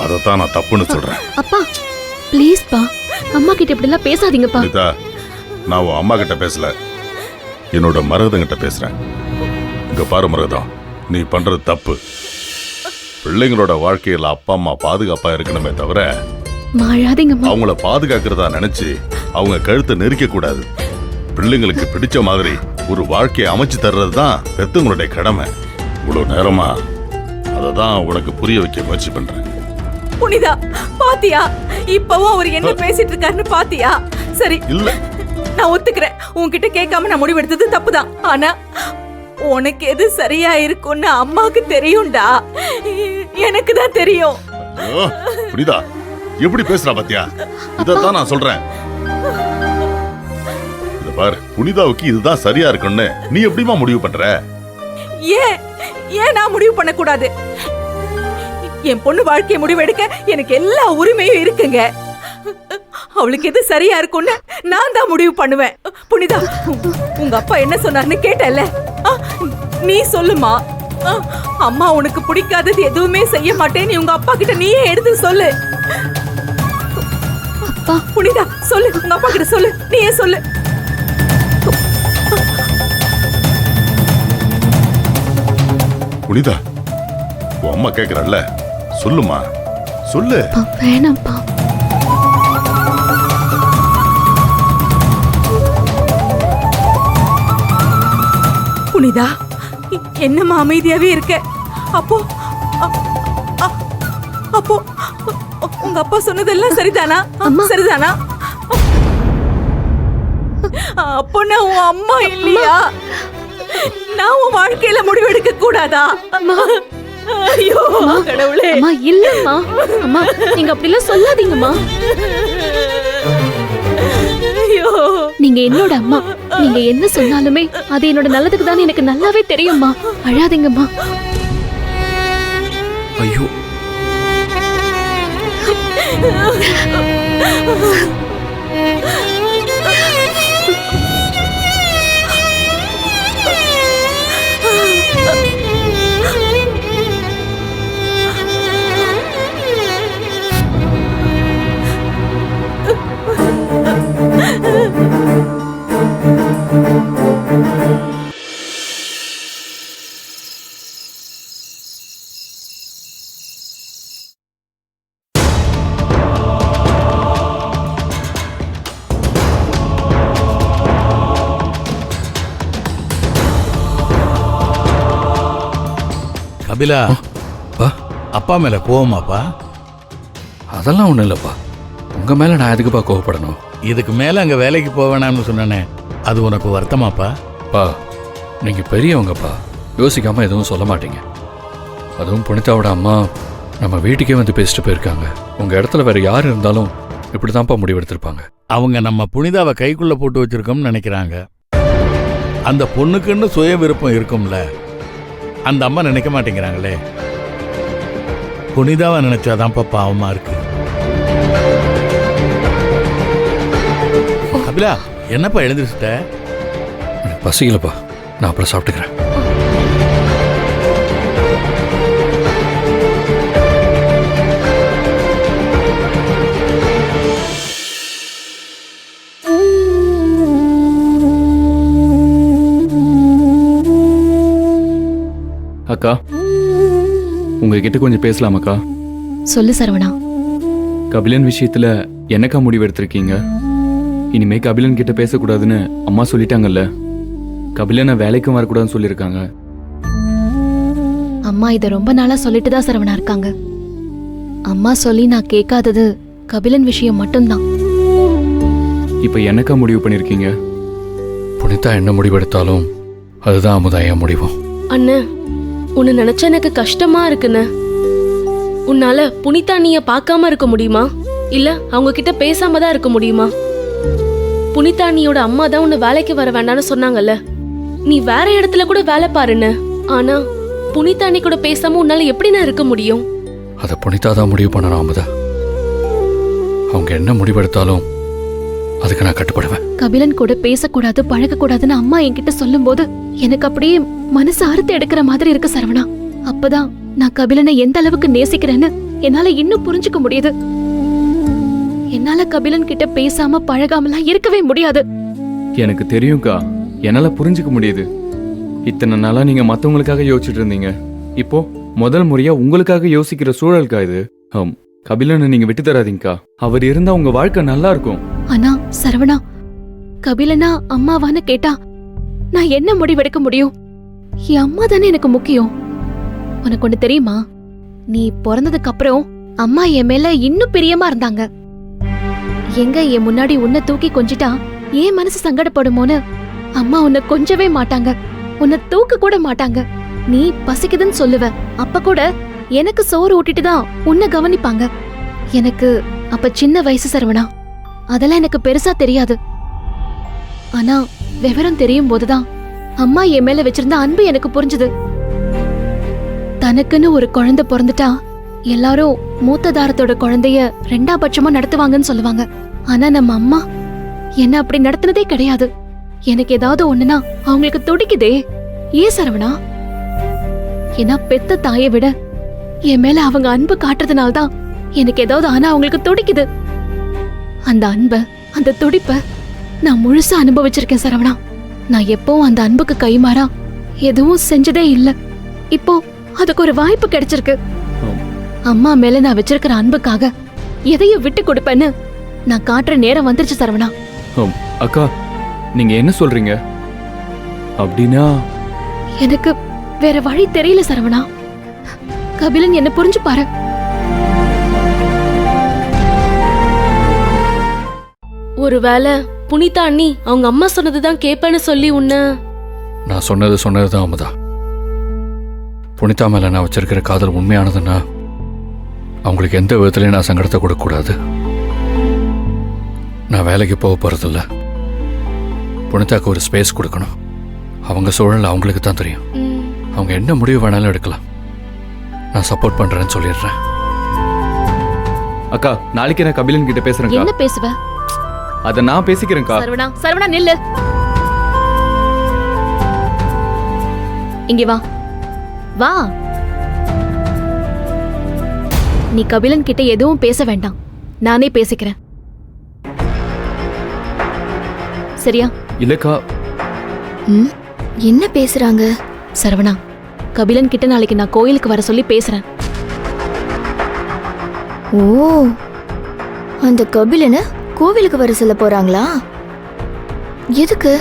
அதைத்தான் நான் தப்புன்னு சொல்றேன். அப்பா ப்ளீஸ் பா, அம்மா கிட்ட இப்படி எல்லாம் பேசாதீங்கப்பா. நான் உன் அம்மா கிட்ட பேசல, என்னோட மருதங்கிட்ட பேசுறேன். இங்க பாரு மருதம், நீ பண்றது தப்பு. பிள்ளைங்களோட வாழ்க்கையில அப்பா அம்மா பாதுகாப்பா இருக்கணுமே தவிர அவங்கள பாதுகாக்கிறதா நினைச்சு அவங்க கழுத்தை நெரிக்க கூடாது. பிள்ளைங்களுக்கு பிடிச்ச மாதிரி ஒரு வாழ்க்கையை அமைச்சு தர்றதுதான் பெத்தவங்களுடைய கடமை. இவ்வளவு நேரமா அததான் உனக்கு புரிய வைக்க முயற்சி பண்றேன். புனிதா, பாத்தியா இப்பவும் அவர் என்ன பேசிட்டு இருக்காருன்னு பாத்தியா? சரி, இல்ல நான் ஒத்துக்கிறேன், உன்கிட்ட கேட்காம நான் முடிவெடுத்தது தப்புதான். ஆனா உனக்கு எது சரியா இருக்கும்னு அம்மாக்கு தெரியும்டா, எனக்கு தான் தெரியும். புனிதா எப்படி பேசுறா பாத்தியா? இதத்தான் நான் சொல்றேன். இத பாரு, புனிதாவுக்கு இதுதான் சரியா இருக்கும்னு நீ எப்படிமா முடிவு பண்ற? ஏன் நான் முடிவு பண்ண கூடாது? என் பொண்ணு வாழ்க்கையை முடிவெடுக்க எனக்கு எல்லா உரிமையும் இருக்குங்க. அவளுக்கு எது சரியா இருக்கும்னு நான் தான் முடிவு பண்ணுவேன். புனிதா, உங்க அப்பா என்ன சொன்னார்னு கேட்டல, நீ சொல்லுமா. அம்மா உனக்கு பிடிக்காதது எதுவுமே செய்ய மாட்டேன், நீ உங்க அப்பா கிட்ட நீயே எடுத்து சொல்லு. புனிதா சொல்லு, உங்க அப்பா கிட்ட சொல்லு, நீயே சொல்லு. புனிதா, உன் அம்மா கேக்குறல்ல, சொல்லுமா, சொல்லு. வேணாம்ப்பா. புனிதா, என்னம்மா அமைதியாவே இருக்க? அப்போ அப்போ உங்க அப்பா சொன்னதெல்லாம் சரிதானா? சரிதானா? அப்போ நான் உன் அம்மா இல்லையா? நான் உன் வாழ்க்கையில முடிவெடுக்க கூடாதா? ஐயோ கடவுளே. அம்மா இல்லம்மா, அம்மா நீங்க அப்படி எல்லாம் சொல்லாதீங்கம்மா. ஐயோ, நீங்க என்னோட அம்மா, நீங்க என்ன சொன்னாலுமே அது என்னோட நல்லதுக்கு தான் எனக்கு நல்லாவே தெரியும்மா. அழாதீங்கம்மா. ஐயோ, கபிலா, அப்பா மேல கோவமாப்பா? அதெல்லாம் ஒண்ணும் இல்லப்பா. உங்க மேல நான் எதுக்குப்பா கோவப்படணும்? இதுக்கு மேல அங்க வேலைக்கு போவேனான்னு சொன்னேனே, அது உனக்கு வருத்தமாப்பா? பா, நீங்க பெரியவங்கப்பா, யோசிக்காம எதுவும் சொல்ல மாட்டீங்க. அதுவும் புனிதாவோட அம்மா நம்ம வீட்டுக்கே வந்து பேசிட்டு போயிருக்காங்க. உங்க இடத்துல வேற யார் இருந்தாலும் இப்படிதான்ப்பா முடிவெடுத்திருப்பாங்க. அவங்க நம்ம புனிதாவை கைக்குள்ள போட்டு வச்சிருக்கோம்னு நினைக்கிறாங்க. அந்த பொண்ணுக்குன்னு சுய விருப்பம் இருக்கும்ல, அந்த அம்மா நினைக்க மாட்டேங்கிறாங்களே. புனிதாவை நினைச்சாதான்ப்பா பாவமா இருக்கு. கபிலா, என்னப்பா எழுந்திருச்சிட்ட? பசிக்கலப்பா, நான் அப்புறம் சாப்பிட்டுக்கிறேன். அக்கா, உங்ககிட்ட கொஞ்சம் பேசலாமாக்கா? சொல்லு சரவணா. கபிலன் விஷயத்துல என்னக்கா முடிவு எடுத்திருக்கீங்க? இனிமே கபிலன் கிட்ட பேசக்கூடாதுன்னு அம்மா சொல்லிட்டாங்கல்ல. கபிலனை வேலைக்கும் வரக்கூடாதுன்னு சொல்லியிருக்காங்க. அம்மா இத ரொம்ப நாளா சொல்லிட்டு தான் சரவணா இருக்காங்க. அம்மா சொல்லி நான் கேட்காதது கபிலன் விஷயம் மட்டும்தான். இப்ப என்னக்கா முடிவு பண்ணிருக்கீங்க? புனிதா என்ன முடிவெடுத்தாலும் அதுதான் அமுதா என் முடிவும். அண்ணே, உன்னை நினைச்ச எனக்கு கஷ்டமா இருக்குன்னு. உன்னால புனிதா நீய பார்க்காம இருக்க முடியுமா? இல்ல அவங்க கிட்ட பேசாம தான் இருக்க முடியுமா? புனிதா நீயோட அம்மா தான் உன்னை வேலைக்கு வர வேண்டாம்னு சொன்னாங்கல்ல. நீ வேற இடத்துல கூட வேலை பாருன்னு. ஆனா புனிதா நீ கூட பேசாம உன்னால எப்படி நான் இருக்க முடியும்? அத புனிதா தான் முடிவு பண்ணணும் அமுதா. அவங்க என்ன முடிவெடுத்தாலும் அதுக்கு நான் கட்டுப்படுவேன். கபிலன் கூட பேசக்கூடாது, பழகக்கூடாதுன்னு அம்மா என்கிட்ட சொல்லும் போது எனக்கு அப்படியே மனசு அறுத்து எடுக்கிற மாதிரி இருக்கு சரவணா. அப்பதான் நான் கபிலனை எந்த அளவுக்கு நேசிக்கிறேன்னு என்னால இன்னும் புரிஞ்சுக்க முடியுது. என்னால கபிலன் கிட்ட பேசாம பழகாமலாம் இருக்கவே முடியாது. எனக்கு தெரியும்க்கா, என்னால புரிஞ்சுக்க முடியுது. இத்தனை நாளா நீங்க மத்தவங்களுக்காக யோசிச்சுட்டு இருந்தீங்க. இப்போ முதல் முறையா உங்களுக்காக யோசிக்கிற சூழலுக்கா இது. கபிலனை நீங்க விட்டு தராதீங்கக்கா. அவர் இருந்தா உங்க வாழ்க்கை நல்லா இருக்கும். ஆனா சரவணா, கபிலனா அம்மாவான்னு கேட்டா நான் என்ன முடிவெடுக்க முடியும்? என் அம்மா தானே எனக்கு முக்கியம். உனக்கு ஒண்ணு தெரியுமா? நீ பிறந்ததுக்கு அப்புறம் அம்மா என் மேல இன்னும் பிரியமா இருந்தாங்க. எங்க என் முன்னாடி உன்னை தூக்கி கொஞ்சிட்டா என் மனசு சங்கடப்படுமோன்னு அம்மா உன்னை கொஞ்சவே மாட்டாங்க, உன்னை தூக்க கூட மாட்டாங்க. நீ பசிக்குதுன்னு சொல்லுவ, அப்ப கூட எனக்கு சோறு ஊட்டிட்டு தான் உன்னை கவனிப்பாங்க. எனக்கு அப்ப சின்ன வயசு சரவணா, அதெல்லாம் எனக்கு பெருசா தெரியாது. ஆனா விவரம் தெரியும் போதுதான் அம்மா என் மேல வச்சிருந்த அன்பு எனக்கு புரிஞ்சுது. தனக்குன்னு ஒரு குழந்தை பிறந்துட்டா எல்லாரும் மூத்த தாரத்தோட குழந்தைய 2ஆம் பட்சமா நடத்துவாங்கன்னு சொல்லுவாங்க. ஆனா நம்ம அம்மா என்ன அப்படி நடத்தினதே கிடையாது. எனக்கு ஏதாவது ஒண்ணுனா அவங்களுக்கு துடிக்குதே. ஏன் சரவணா? ஏன்னா பெத்த தாயை விட என் மேல அவங்க அன்பு காட்டுறதுனால்தான் எனக்கு ஏதாவது ஆனா அவங்களுக்கு துடிக்குது. அந்த அன்ப, அந்த துடிப்ப நான் முழுசா அனுபவிச்சிருக்கேன் சரவணா. நான் எப்பவும் அந்த அன்புக்கு கைமாறா எதுவும் செஞ்சதே இல்ல. இப்போ அதுக்கு ஒரு வாய்ப்பு கிடைச்சிருக்கு. அம்மா மேல நான் வச்சிருக்கிற அன்புக்காக எதையும் விட்டு கொடுப்பேன்னு நான் காட்டுற நேரம் வந்துருச்சு சரவணா. அக்கா, நீங்க என்ன சொல்றீங்க? அப்படின்னா எனக்கு வேற வழி தெரியல சரவணா. கபிலன் என்ன புரிஞ்சு பாரு. ஒருவேளை புனிதா அண்ணி அவங்க அம்மா சொன்னதுதான் கேப்பேன்னு சொல்லி உன்ன... நான் சொன்னதுதான் அமுதா. புனிதா மேல நான் வச்சிருக்கிற காதல் உண்மையானதுன்னா அவங்களுக்கு எந்த விதத்துலையும் நான் சங்கடத்தை கொடுக்கக்கூடாது. நான் வேலைக்கு போக போறதில்ல. புனிதாக்கு ஒரு ஸ்பேஸ் கொடுக்கணும். அவங்க சூழல் அவங்களுக்கு தான் தெரியும். அவங்க என்ன முடிவு வேணாலும் எடுக்கலாம். நான் சப்போர்ட் பண்றேன்னு சொல்லிடுறேன். அக்கா, நாளைக்கு நான் கபிலன் கிட்ட பேசுறேன்க்கா. என்ன பேசுவ? அத நான் பேசிக்கிறேன்க்கா. சரவணா, சரவணா நில்லு. இங்க வா, வா. நீ கபிலன் கிட்ட எதுவும் பேச வேண்டாம், நானே பேசிக்கிறேன். சரியா? இல்லக்கா. என்ன பேசுறாங்க? சரவணா, கபிலன் கிட்ட நாளைக்கு நான் கோயிலுக்கு வர சொல்லி பேசுறேன். ஓ, அந்த கபிலனை கோவிலுக்கு வர சொல்ல போறாங்களா? எதுக்கு?